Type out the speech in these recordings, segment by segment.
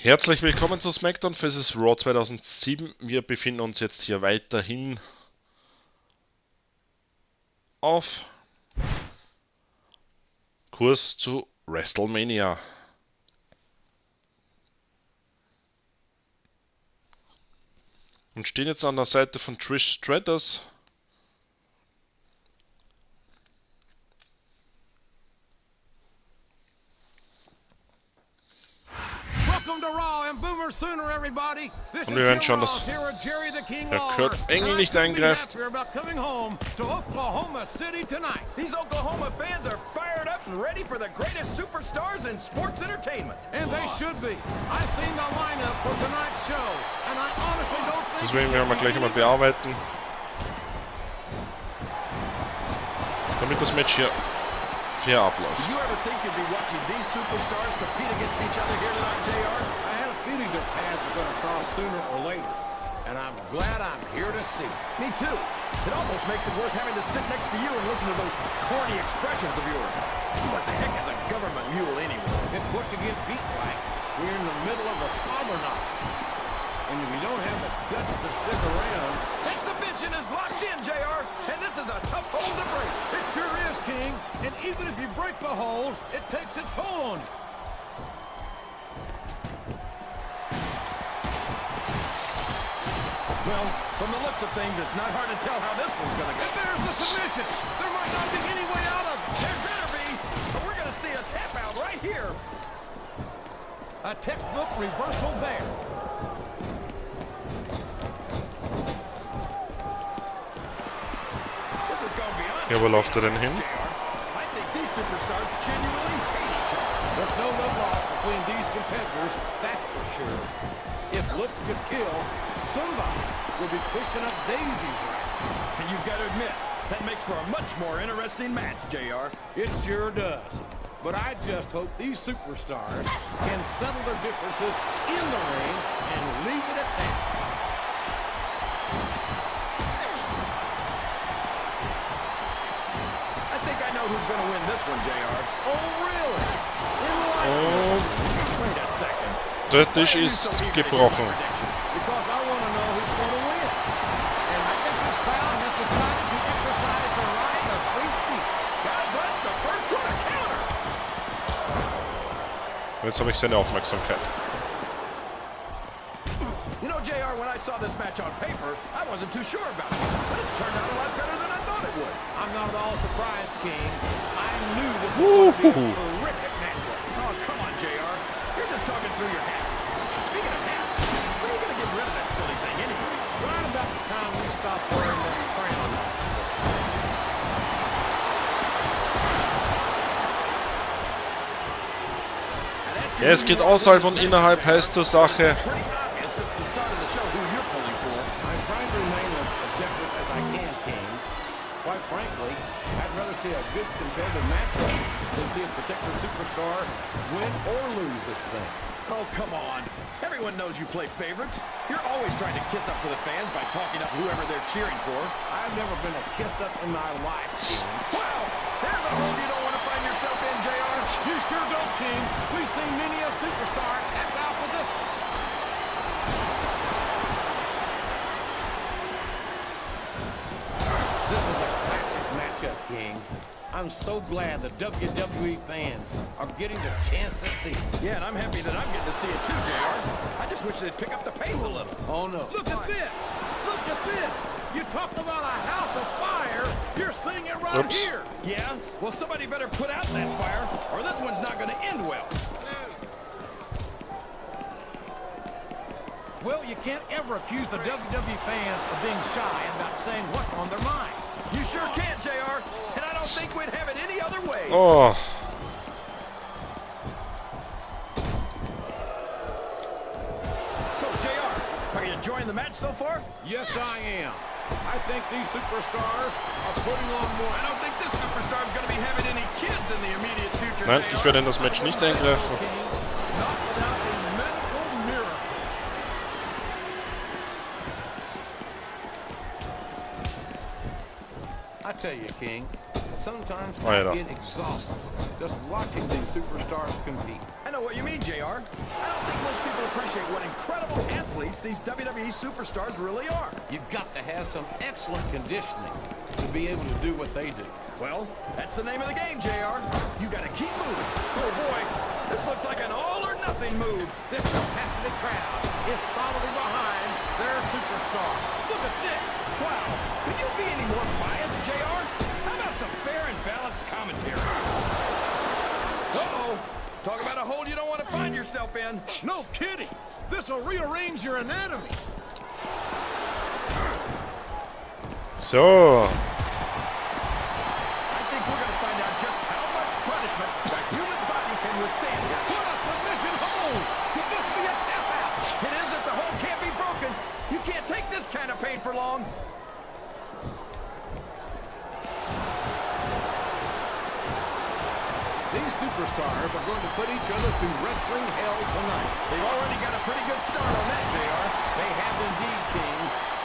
Herzlich willkommen zu Smackdown vs. Raw 2007. Wir befinden uns jetzt hier weiterhin auf Kurs zu WrestleMania. Und stehen jetzt an der Seite von Trish Stratus. Und wir werden schauen, dass der Kurt Engel nicht eingreift. These Oklahoma fans are fired up and ready for the greatest superstars in sports entertainment. And they should be. I've seen the lineup for tonight's show, and I honestly don't think. Das werden wir mal gleich einmal bearbeiten, damit das Match hier fair abläuft. Did you ever think you'd be watching these superstars compete against each other here tonight, JR? I had a feeling their paths were going to cross sooner or later, and I'm glad I'm here to see. Me too. It almost makes it worth having to sit next to you and listen to those corny expressions of yours. What the heck is a government mule anyway? It's what you get beat like. We're in the middle of a slobber knot. And if you don't have the guts to stick around... Exhibition is locked in, JR, and this is a tough hold to break. It sure is, King. And even if you break the hold, it takes its toll on you. Well, from the looks of things, it's not hard to tell how this one's going to go. And there's the submission. There might not be any way out of it. There better be, but we're going to see a tap out right here. A textbook reversal there. This is going beyond. Ja, wo läuft er denn hin? I think these superstars genuinely hate each other. There's no love lost between these competitors, that's for sure. If looks could kill, somebody will be pushing up daisies right now. And you've got to admit, that makes for a much more interesting match, JR. It sure does. But I just hope these superstars can settle their differences in the ring and leave it at that. I think I know who's going to win this one, JR. Oh, really? Und Wait a second. der Tisch ist gebrochen. Because I want to know who's going to win. And I think this crowd has decided to exercise the right of free speech. God bless the first one to counter. Und jetzt habe ich seine Aufmerksamkeit. You know, JR, when I saw this match on paper, I wasn't too sure about it. But it's turned out a lot better than I thought it would. I'm not at all surprised, King. I knew this was going to be a terrific matchup. Oh, come on, JR. You're just talking through your hat. Speaking of hats, when are you going to get rid of that silly thing anyway? Right about the time we stop wearing that crown. Es geht außerhalb und innerhalb, heißt zur Sache. Pretty obvious since the start of the show who you're pulling for. I'm trying to remain as objective as I can, King. Quite frankly, I'd rather see a good competitive matchup than see a particular superstar win or lose this thing. Oh, come on. Everyone knows you play favorites. You're always trying to kiss up to the fans by talking up whoever they're cheering for. I've never been a kiss-up in my life, King. Wow! There's a hole you don't want to find yourself in, JR. You sure don't, King. We've seen many a superstar tap out with this one. This is a classic matchup, King. I'm so glad the WWE fans are getting the chance to see it. Yeah, and I'm happy that I'm getting to see it too, JR. I just wish they'd pick up the pace a little. Oh, no. Look at this! Look at this! You talk about a house of fire, you're seeing it right here. Yeah? Well, somebody better put out that fire, or this one's not going to end well. Well, you can't ever accuse the WWE fans of being shy about saying what's on their minds. You sure can't, JR, and I don't think we'd have it any other way. Oh. So, JR, are you enjoying the match so far? Yes, I am. I think these superstars are putting on more. I don't think this superstar is going to be having any kids in the immediate future. Nein, ich werde in das Match nicht eingreifen. Not without a medical miracle. I tell you, King, sometimes Alter. being exhausting just watching these superstars compete. I know what you mean, JR. I don't think most people appreciate what incredible athletes these WWE superstars really are. You've got to have some excellent conditioning to be able to do what they do. Well, that's the name of the game, JR. You gotta keep moving. Oh boy, this looks like an all-or-nothing move. This passionate crowd is solidly behind their superstar. Look at this. Wow, could you be any more biased, JR? How about some fair and balanced commentary? Uh-oh. Talk about a hole you don't want to find yourself in. No kidding. This will rearrange your anatomy. So. I think we're going to find out just how much punishment the human body can withstand here. What a submission hold. Could this be a tap out? It isn't. The hole can't be broken. You can't take this kind of pain for long. These superstars are going to put each other through wrestling hell tonight. They've already got a pretty good start on that, JR. They have indeed, King.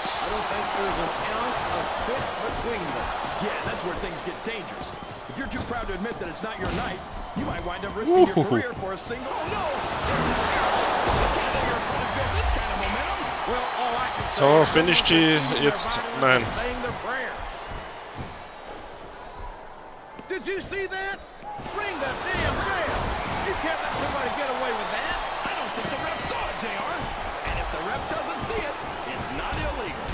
I don't think there's an ounce of fit between them. Yeah, that's where things get dangerous. If you're too proud to admit that it's not your night, you might wind up risking your career for a single... Oh, no! This is terrible! You can't let your opponent build this kind of momentum. Well, all I can say So, is finish die jetzt. Nein. saying their prayers. Did you see that? Ring the damn bell! You can't let somebody get away with that. I don't think the ref saw it, JR. And if the ref doesn't see it, it's not illegal.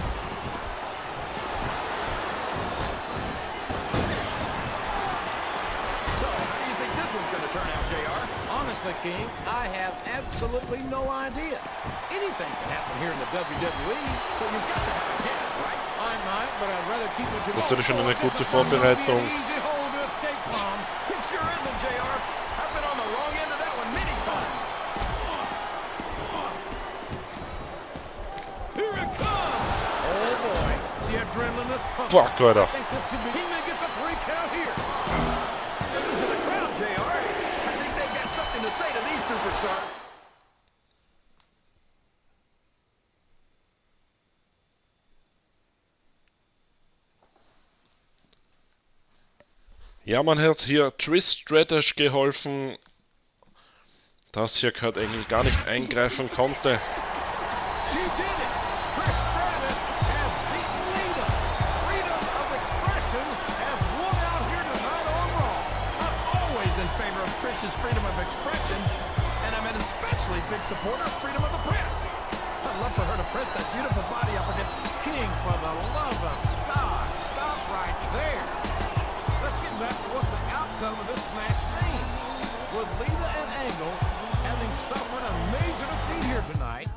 So, how do you think this one's going to turn out, JR? Honestly, King, I have absolutely no idea. Anything can happen here in the WWE. But you've got to have a guess, right? I might, but I'd rather keep it to Natürlich schon eine myself. gute This is not gonna be an Vorbereitung. easy hole to escape from. It sure isn't, JR. I've been on the wrong end of that one many times. Here it comes! Oh boy, the adrenaline is pumping. Fuck, Alter. I think this could be. He may get the 3 count here. Listen to the crowd, JR. I think they've got something to say to these superstars. Ja, man hat hier Twist Strategy geholfen, dass hier Kurt Angle gar nicht eingreifen konnte. She did it! Trish Stratus has beaten Lita. Freedom of expression has won out here tonight on Raw. I'm always in favor of Trish's freedom of expression, and I'm an especially big supporter of freedom of the press. I'd love for her to press that beautiful body up against... King, for the love of God, stop right there. Let's get back to what the outcome of this match means. With Lita and Angle having suffered a major defeat here tonight,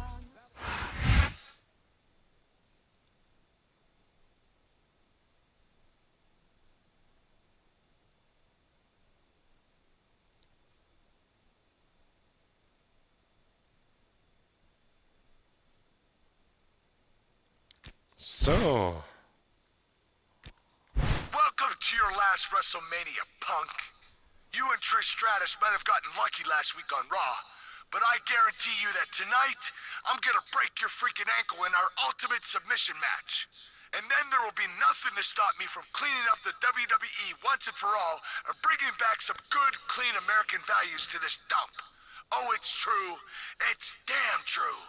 So. Welcome to your last WrestleMania, punk. You and Trish Stratus might have gotten lucky last week on Raw, but I guarantee you that tonight, I'm gonna break your freaking ankle in our ultimate submission match. And then there will be nothing to stop me from cleaning up the WWE once and for all and bringing back some good, clean American values to this dump. Oh, it's true. It's damn true.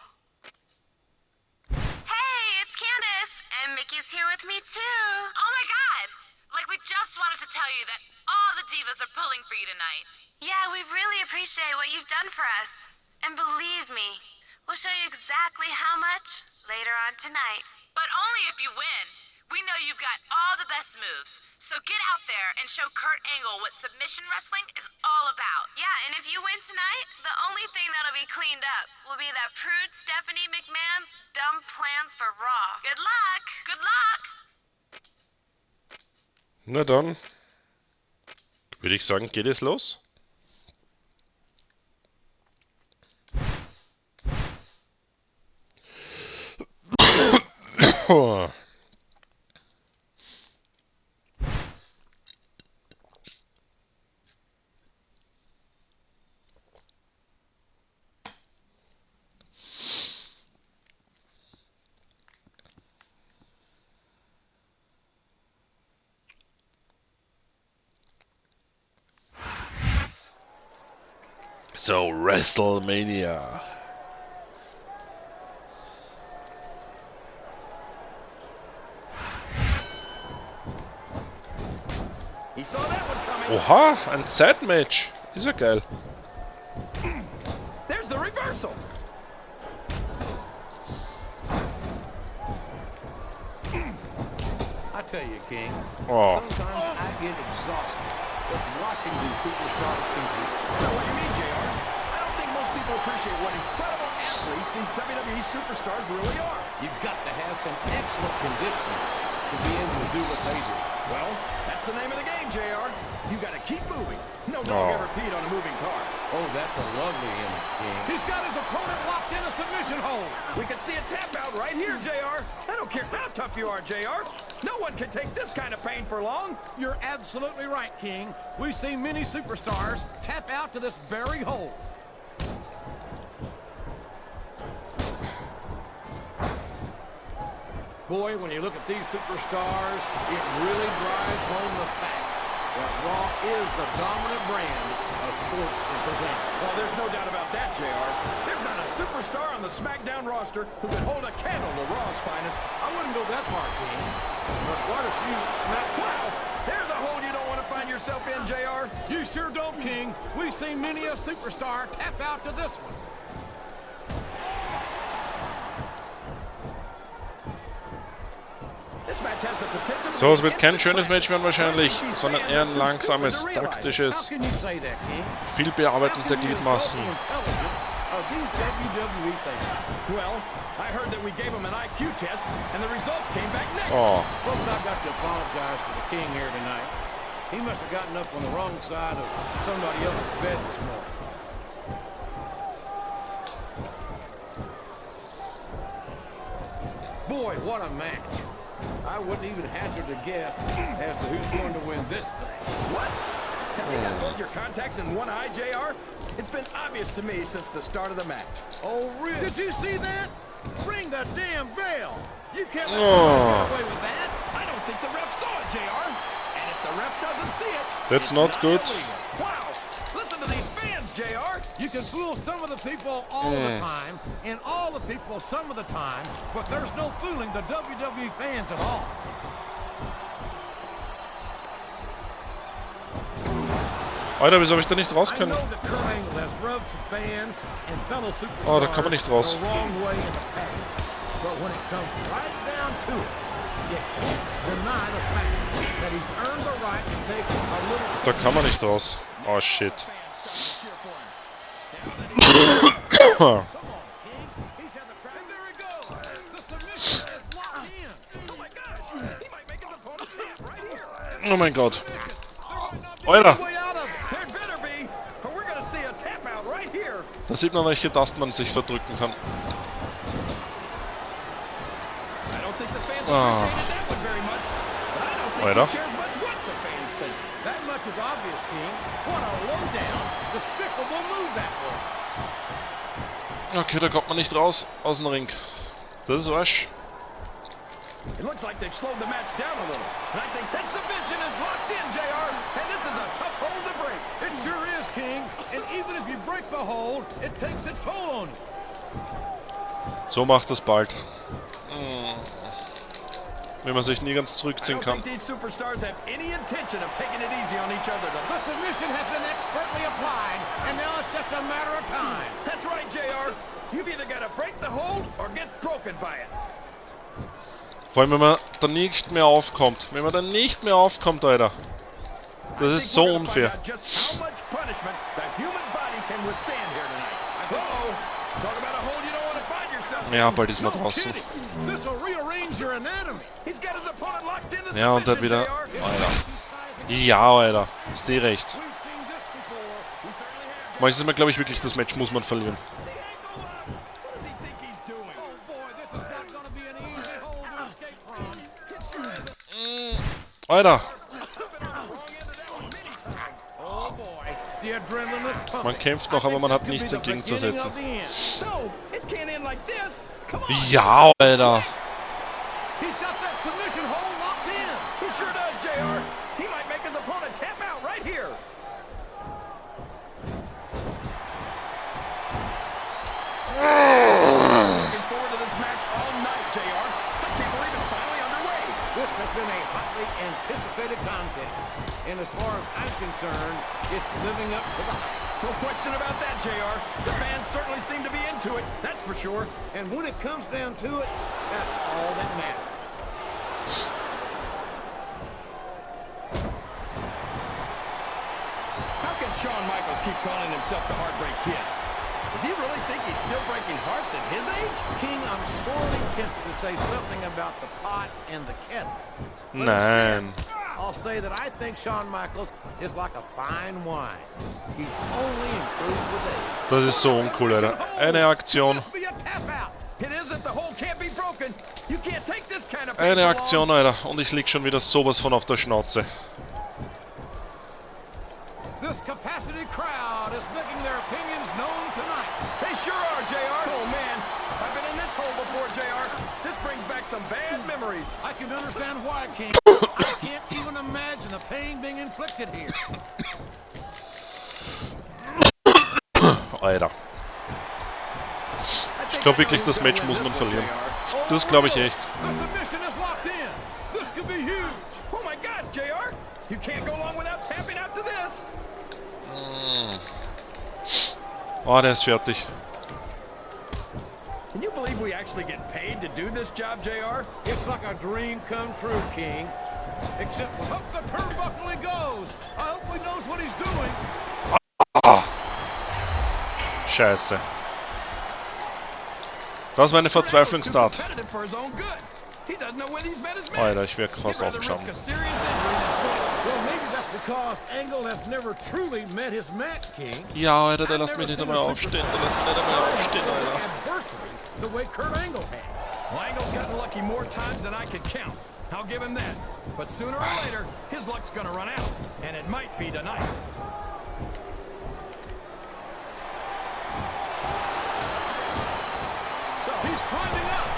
Hey, it's Candace, and Mickey's here with me too. Oh my god! Like we just wanted to tell you that all the divas are pulling for you tonight. Yeah, we really appreciate what you've done for us. And believe me, we'll show you exactly how much later on tonight. But only if you win. We know you've got all the best moves, so get out there and show Kurt Angle what submission wrestling is all about. Yeah, and if you win tonight, the only thing that'll be cleaned up will be that prude Stephanie McMahon's dumb plans for Raw. Good luck! Good luck! Na dann, würde ich sagen, geht es los. So, WrestleMania. He saw that one coming. Oha, ein Zeitmatch. Ist ja geil. There's the reversal. I tell you, King, Oh. sometimes I get exhausted just watching these superstars compete. Is that what you mean, JR? I don't think most people appreciate what incredible athletes these WWE superstars really are. You've got to have some excellent conditioning to be able to do what they do. Well, that's the name of the game, JR. You got to keep moving. No dog ever peed on a moving car. Oh, that's a lovely image, King. He's got his opponent locked in a submission hold. We can see a tap out right here, JR. I don't care how tough you are, JR. No one can take this kind of pain for long. You're absolutely right, King. We've seen many superstars tap out to this very hold. Boy, when you look at these superstars, it really drives home the fact that Raw is the dominant brand of sports and present. Well, there's no doubt about that, JR. There's not a superstar on the Smackdown roster who can hold a candle to Raw's finest. I wouldn't go that far, King. But what if you smack... Wow! There's a hole you don't want to find yourself in, JR. You sure don't, King. We've seen many a superstar tap out to this one. So, es wird kein schönes Match werden wahrscheinlich, sondern eher ein langsames, taktisches, viel Bearbeiten der Gliedmaßen. Oh. Boy, what a match. I wouldn't even hazard a guess as to who's going to win this thing. What? Have you got both your contacts in one eye, JR? It's been obvious to me since the start of the match. Oh, really? Did you see that? Ring the damn bell. You can't let somebody get away with that. I don't think the ref saw it, JR. And if the ref doesn't see it, That's not good. illegal. Wow. Listen to these fans, JR. You can fool some of the people all the time, and all the people some of the time, but there's no fooling the WWE fans at all. Alter, wieso habe ich da nicht raus I können? know that Kurt Angle has rubbed some fans and fellow superstars Oh, da kann man nicht raus. the wrong way in the past. But when it comes right down to it, you can't deny the fact that he's earned the right to take a little... Da kann man nicht raus. Oh shit. Come on, King. He's had the crowd. There he goes. The submission is locked in. Oh my gosh. He might make his opponent tap right here. Oh mein Gott. There Alter. way out of it. There better be, or we're gonna see a tap out right here. Da sieht man, welche Tasten man sich verdrücken kann. I don't think the fans appreciated that one very much. But I don't think Weiter. he cares much what the fans think. That much is obvious, King. What a low-down, despicable move that was. Okay, da kommt man nicht raus aus dem Ring. Das ist Arsch. It looks like they've slowed the match down a little. And I think that submission is locked in, JR. And this is a tough hold to break. It sure is, King. And even if you break the hold, it takes its toll on you. So macht es bald. Wenn man sich nie ganz zurückziehen kann. These superstars have any intention of taking it easy on each other. The submission has been expertly applied, and now it's just a matter of time. That's right, JR. You've either got to break the hold or get broken by it. Vor allem, wenn man dann nicht mehr aufkommt. Wenn man dann nicht mehr aufkommt, Alter. Das ist so unfair. Ja, bald ist man draußen. Ja, und dann wieder... Alter. Ja, Alter. Ist dir recht. Manchmal ist mir, glaube ich, wirklich, das Match muss man verlieren. Alter. Man kämpft noch, aber man hat nichts entgegenzusetzen. Ja, Alter. hotly anticipated contest. And as far as I'm concerned, it's living up to the hype. No question about that, JR. The fans certainly seem to be into it, that's for sure. And when it comes down to it, that's all that matters. How can Shawn Michaels keep calling himself the Heartbreak Kid? Does he really think he's still breaking hearts at his age? King, I'm sorely tempted to say something about the pot and the kettle. But Nein. instead, I'll say that I think Shawn Michaels is like a fine wine. He's only improved with age. Das ist so uncool, Alter. Eine Aktion. This be a tap out. It isn't. The hole can't be broken. You can't take this kind of pain Eine for Aktion, long. Alter. Und ich lieg schon wieder sowas von auf der Schnauze. This capacity crowd is making their opinions known tonight. They sure are, JR. Oh, man. I've been in this hole before, JR. This brings back some bad memories. I can understand why, King. I can't even imagine the pain being inflicted here. Alter. Ich glaube wirklich, das Match muss man verlieren. Das glaube ich echt. The submission is locked in. This could be huge. Oh my gosh, JR! You can't go long without tapping out to this. Oh, der ist fertig. Can you believe we actually get paid to do this job, JR? It's like a dream come true, King. Except up the turnbuckle he goes. I hope he knows what he's doing. Scheiße. Das war eine Verzweiflungstat. Competitive for his own good. He doesn't know when he's met his match. Alter, ich wäre fast He'd rather risk aufgestanden. a serious injury than Well, maybe that's because Angle has never truly met his match, King. Ja, Alter, der lässt mich nicht einmal aufstehen. Der lässt mich nicht einmal aufstehen, Alter. Adversity the way Kurt Angle has. Well, Angle's gotten lucky more times than I could count. I'll give him that. But sooner or later, his luck's gonna run out. And it might be tonight. So he's climbing up.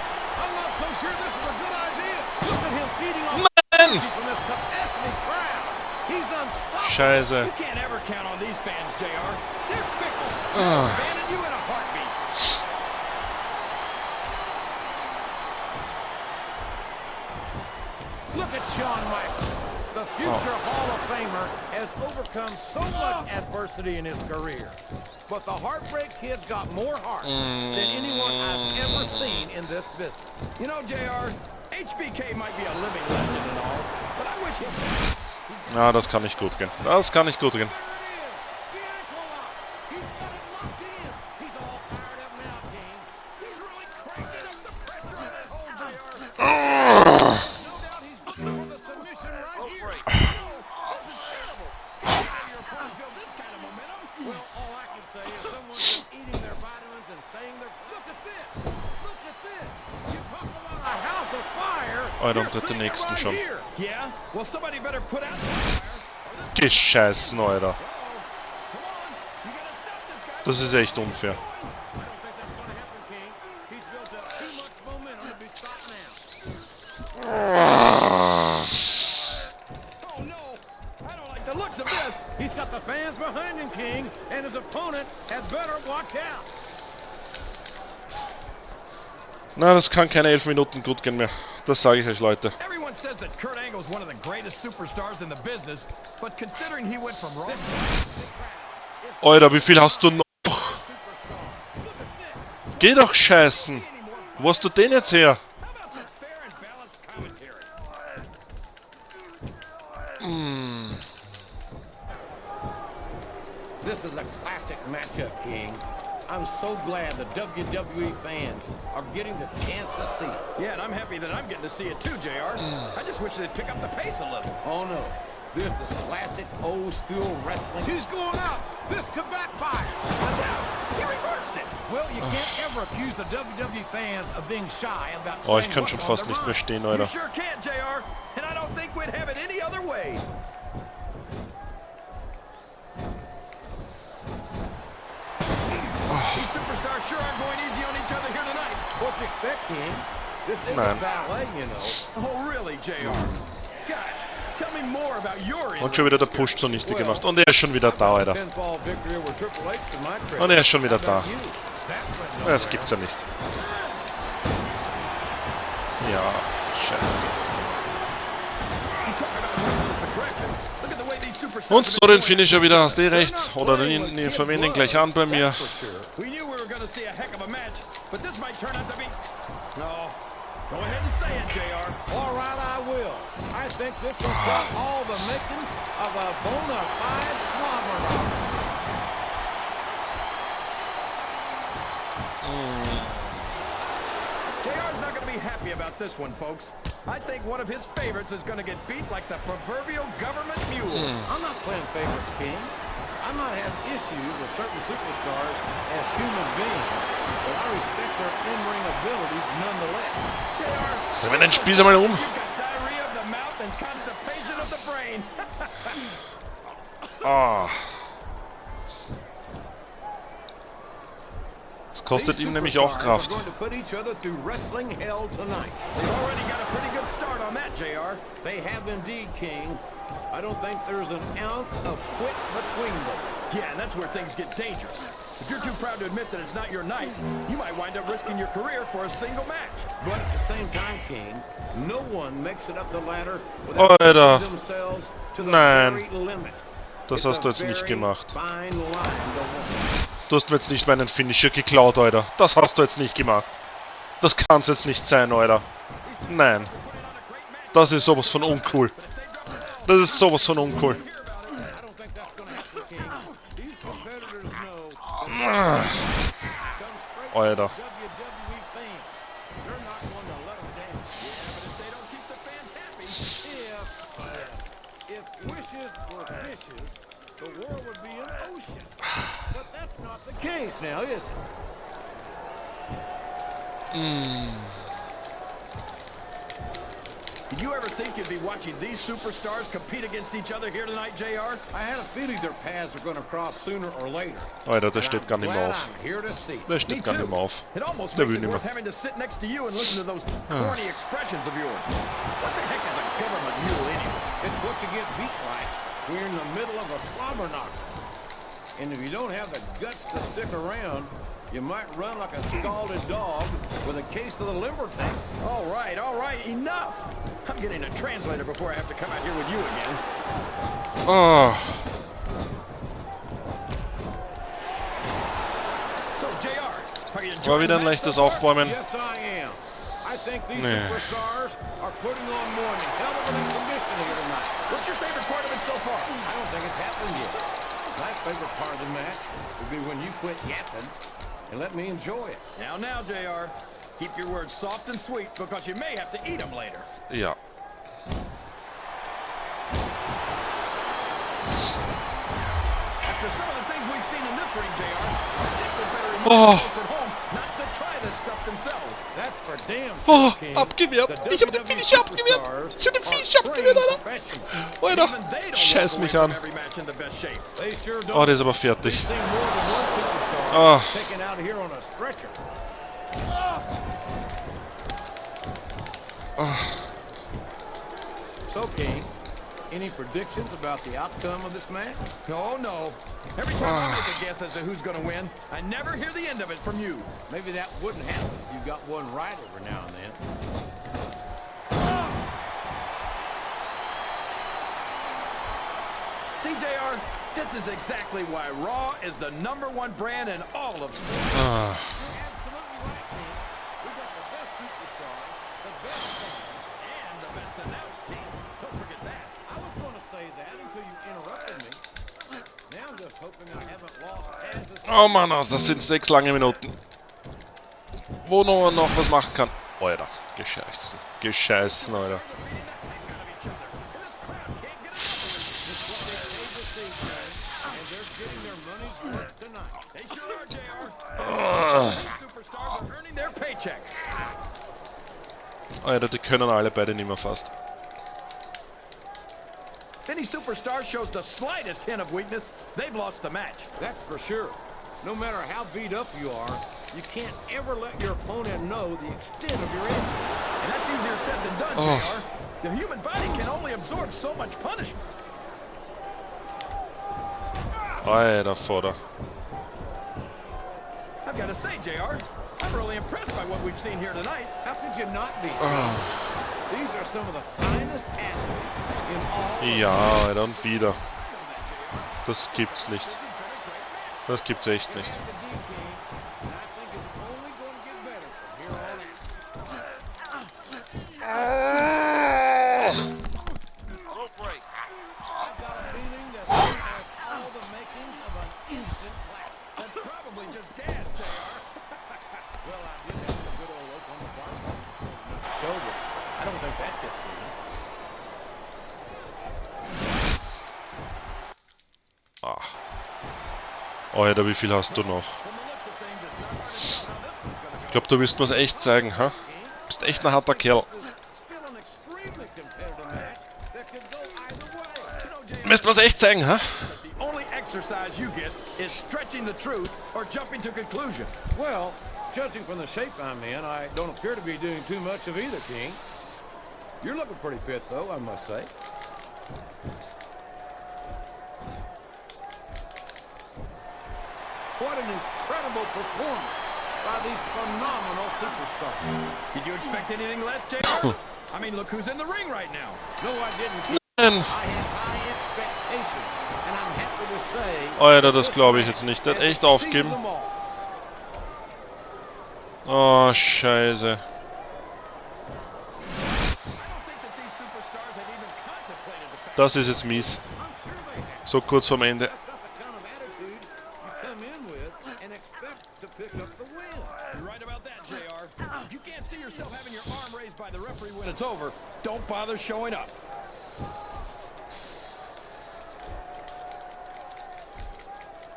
I'm not so sure this is a good idea. Look at him feeding off Man! energy from this capacity crowd. He's unstoppable. Scheiße. You can't ever count on these fans, JR. They're fickle. They'll abandon you in a heartbeat. Look at Shawn Michaels. The future Hall of Famer has overcome so much adversity in his career. But the Heartbreak Kid's got more heart than anyone I've ever seen in this business. You know, JR, HBK might be a living legend and all, but I wish he... Na, das kann nicht gut gehen. Das kann nicht gut gehen. There it is. The ankle lock. He's got it locked in. He's all fired up now, King. He's really cranking up the pressure on that hole, JR. No doubt he's looking for the submission right here. This is terrible. How do your opponents build this kind of momentum? Well, all I can say is someone's been eating their vitamins and saying their... Look at this. Look at this. You talk about a house of fire. Alter, You're und der seeing it nächsten right schon. here. Yeah? Well, somebody better put out the fire. Gescheißen, Alter. Come on. You gotta stop this guy. Das ist echt unfair. I don't think that's going to happen, King. He's built up too much momentum to be stopped now. Oh, no. I don't like the looks of this. He's got the fans behind him, King, and his opponent had better watch out. Na, das kann keine 11 Minuten gut gehen mehr. Das sage ich euch, Leute. Everyone says that Kurt Angle's one of the greatest superstars in the business, but considering he went from Raw... Alter, wie viel hast du noch? Geh doch scheißen. Wo hast du den jetzt her? How about some fair and balanced commentary? This is a classic matchup, King. I'm so glad the WWE fans are getting the chance to see it. Yeah, and I'm happy that I'm getting to see it too, JR. I just wish they'd pick up the pace a little. Oh no, this is classic old school wrestling. He's going up. This could backfire. Watch out! He reversed it! Well, you can't ever accuse the WWE fans of being shy about Oh, saying ich kann what's schon on fast their nicht mehr mind. stehen, You Alter. sure can't, JR. And I don't think we'd have it any other way. These superstars sure aren't going easy on each other here tonight. What do you expect, King? This is Man. a ballet, you know. Oh, really, JR? Gosh, tell me more about your... Und schon wieder der Push zunichte gemacht. Und er ist schon wieder da, Alter. Pinfall victory over Triple H to my credit. Und er ist schon wieder How da. about you? That went nowhere. Das gibt's ja nicht. Ja, scheiße. He Und so den Finisher wieder, hast du recht. Oder den verwenden ihn gleich an bei mir. Go ahead and say it, JR. All right, I will. I think this has got all the makings of a bona fide slobber. JR's not going to be happy about this one, folks. I think one of his favorites is going to get beat like the proverbial government mule. I'm not playing favorites, King. I might have issues with certain superstars as human beings, but I respect their in-ring abilities nonetheless. JR, Drehen wir den Spieß einmal um. you've got diarrhea of the mouth and constipation of the brain. Das kostet ihm nämlich auch Kraft. Going to put each other through wrestling hell tonight. They've already got a pretty good start on that, JR. They have indeed, King. I don't think there's an ounce of quit between them. Yeah, and that's where things get dangerous. If you're too proud to admit that it's not your night, you might wind up risking your career for a single match. But at the same time, King, no one makes it up the ladder without Alter. pushing themselves to the Nein. very limit. Das hast du jetzt nicht gemacht. Fine line to walk. Du hast mir jetzt nicht meinen Finisher geklaut, Alter. Das hast du jetzt nicht gemacht. Das kann's jetzt nicht sein, Alter. Nein. Das ist sowas von uncool. Das ist sowas von uncool. Alter. If wishes were fishes, the world would be an ocean. But that's not the case now, is it? Did you ever think you'd be watching these superstars compete against each other here tonight, JR? I had a feeling their paths were going to cross sooner or later. Alter, der And steht I'm gar nicht mehr glad auf. I'm here to see. Der steht gar nicht mehr auf. It almost Der makes will it nicht worth mehr. having to sit next to you and listen to those corny expressions of yours. What the heck is a government mule anyway? It's what you get beat like. We're in the middle of a slobber knocker. And if you don't have the guts to stick around, you might run like a scalded dog with a case of the liver tank. All right, enough. I'm getting a translator before I have to come out here with you again. Oh. So, JR, are you War enjoying wieder the ein match leichtes so far? Aufbäumen. Yes, I am. I think these Nee. superstars are putting on more than hell of an exhibition here tonight. What's your favorite part of it so far? I don't think it's happened yet. My favorite part of the match would be when you quit yapping and let me enjoy it. Now, JR. Keep your words soft and sweet because you may have to eat them later. Ja. After some of the things we've seen in this ring, JR, I think we're better reminding folks at home not to try this stuff themselves. That's for damn Oh, sure, King. abgewehrt. The Ich hab den WWE Finisher abgewehrt. superstars Ich hab den are Finisher abgewehrt, trained Alter. professionals. Alter. Even they don't Scheiß walk mich away an. from every match in the best shape. They sure don't. Oh, der ist aber fertig. We've seen more than one superstar Ah. taken out here on a stretcher. So, King, any predictions about the outcome of this match? Oh, no. Every time I make a guess as to who's going to win, I never hear the end of it from you. Maybe that wouldn't happen if you got one right every now and then. See, JR, this is exactly why Raw is the #1 brand in all of sports. You're absolutely right, King. We got the best superstars, the best fans, And the best announced team. Don't forget that. I was going to say that until you interrupted me. Now I'm just hoping I haven't lost as Oh Mann, das sind 6 lange Minuten. Wo man noch was machen kann. Alter, gescheißen. Gescheißen, Alter. and they're getting their money's worth tonight. They sure are, JR. These superstars are earning their paychecks. Alter, die können alle beide nicht mehr fast. If any superstar shows the slightest hint of weakness, they've lost the match. That's for sure. No matter how beat up you are, you can't ever let your opponent know the extent of your injury. And that's easier said than done, JR. The human body can only absorb so much punishment. Alter, Vater. I've got to say, JR, I'm really impressed by what we've seen here tonight. How could you not be? These are some of the finest athletes in all. Ja, Alter, und wieder. Das gibt's nicht. Das gibt's echt nicht. Alter, wie viel hast du noch? Ich glaube, du willst mir's echt zeigen, ha? Bist echt ein harter Kerl. Willst mir's echt zeigen, ha? The only exercise you get is stretching the truth or jumping to conclusions. Well, judging from the shape I'm in, I don't appear to be doing too much of either, King. You're looking pretty fit, though, I must say. What an incredible performance by these phenomenal superstars. Did you expect anything less, JR? I mean, look who's in the ring right now. No, I didn't. I had high expectations, and I'm happy to say... Alter, das glaube ich jetzt nicht. Der hat echt aufgegeben. Oh, Scheiße. Das ist jetzt mies. So kurz vorm Ende. It's over. Don't bother showing up.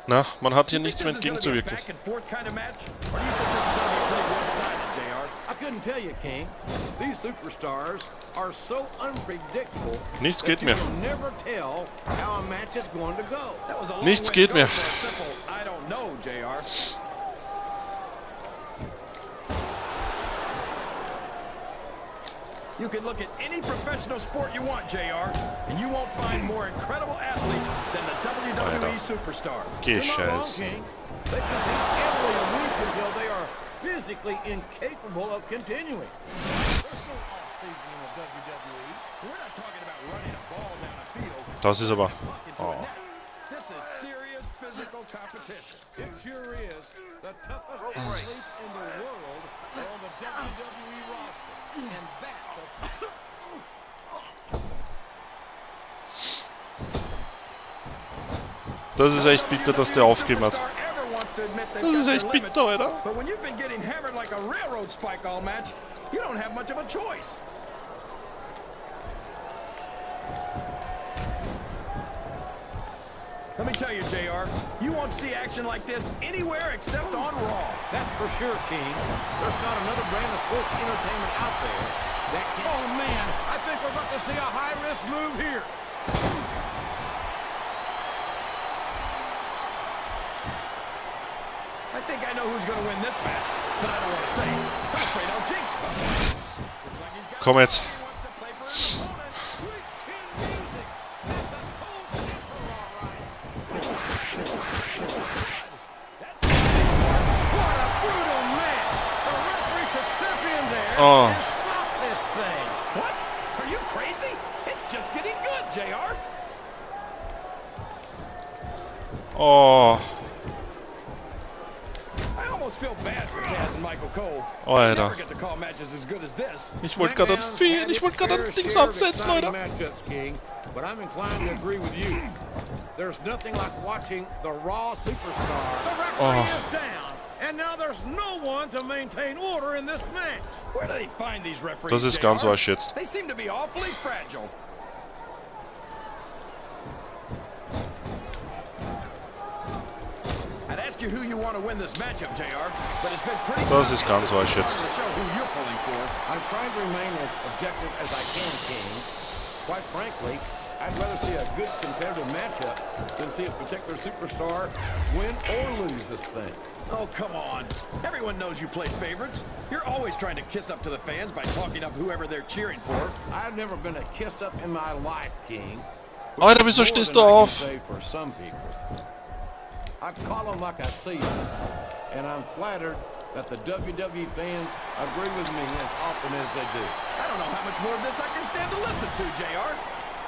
Na, man hat hier nichts mehr entgegenzuwirken. Nichts geht mehr. Nichts geht mehr. You can look at any professional sport you want, JR, and you won't find more incredible athletes than the WWE superstars. Geh Scheiß. They compete every week until they are physically incapable of continuing. There's no off-season in the WWE. We're not talking about running a ball down a field. Das ist aber... Oh. This is serious physical competition. It sure is. The toughest athletes in the world are on the WWE roster. And that's Das ist echt bitter, dass der aufgegeben hat. Das ist echt bitter, Alter. But when you've been getting hammered like a railroad spike all match, you don't have much of a choice. Let me tell you, JR, you won't see action like this anywhere except on Raw. That's for sure, King. There's not another brand of sports entertainment out there that can... Oh, man, I think we're about to see a high-risk move here. I think I know who's going to win this match, but I don't want to say it. I'm afraid I'll jinx him. Looks like he's got Komm jetzt. he wants to play for his opponent. Sweet chin music. That's a total temper, all right. That's what a brutal match. The referee should step in there and stop this thing. What? Are you crazy? It's just getting good, JR. Oh. Feel bad for Taz and Michael Cole. Oh, Alter. Never get to call matches as good as this. Ich wollte gerade ein Dings ansetzen, Alter. But I'm inclined to agree with you. There's nothing like watching the Raw superstar. The referee is down, and now there's no one to maintain order in this match. Where do they find these referees? Das ist ganz arsch jetzt. They seem to be awfully fragile. Who you want to win this matchup, JR, but it's been pretty Das ist ganz arsch jetzt. I'm trying to remain as objective as I can, King. Quite frankly, I'd rather see a good competitive matchup than see a particular superstar win or lose this thing. Oh, come on. Everyone knows you play favorites. You're always trying to kiss up to the fans by talking up whoever they're cheering for. I've never been a kiss up in my life, King. Alter, wieso stehst du auf? For some people. I call them like I see them, and I'm flattered that the WWE fans agree with me as often as they do. I don't know how much more of this I can stand to listen to, JR.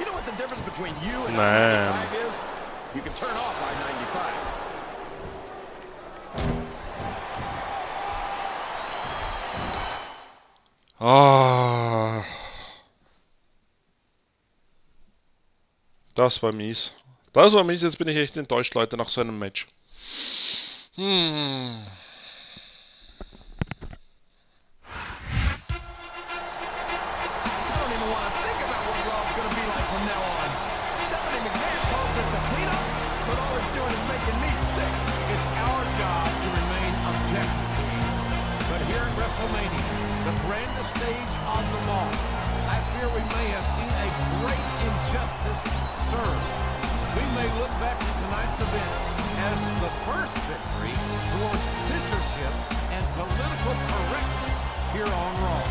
You know what the difference between you and is? You can turn off I-95. Ah. Das war mies. Das war mies, jetzt bin ich echt enttäuscht, Leute, nach so einem Match. The grandest stage of them all. I fear we may have seen a great injustice served. We may look back to tonight's events as the first victory towards censorship and political correctness here on Raw.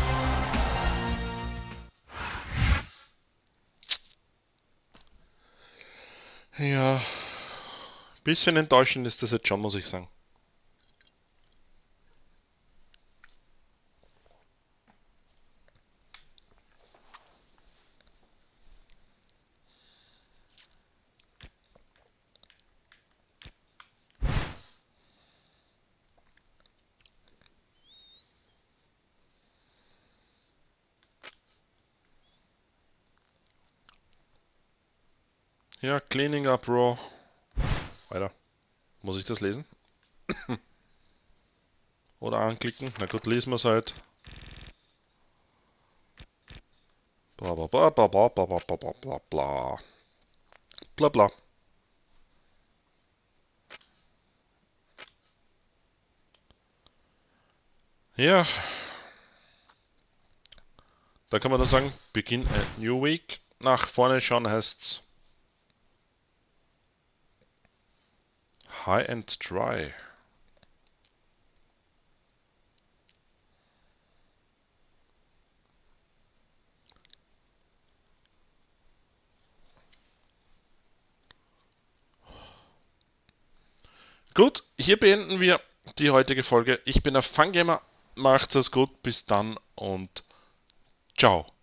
Ja, bisschen enttäuschend ist das jetzt schon, muss ich sagen. Ja, Cleaning Up Raw. Weiter. Muss ich das lesen? Oder anklicken? Na gut, lesen wir es halt. Bla bla bla bla bla bla bla bla bla bla. Bla bla. Ja. Da kann man dann sagen, begin a new week. Nach vorne schauen heißt's High and Dry. Gut, hier beenden wir die heutige Folge. Ich bin der FunGamer. Macht's es gut, bis dann und ciao.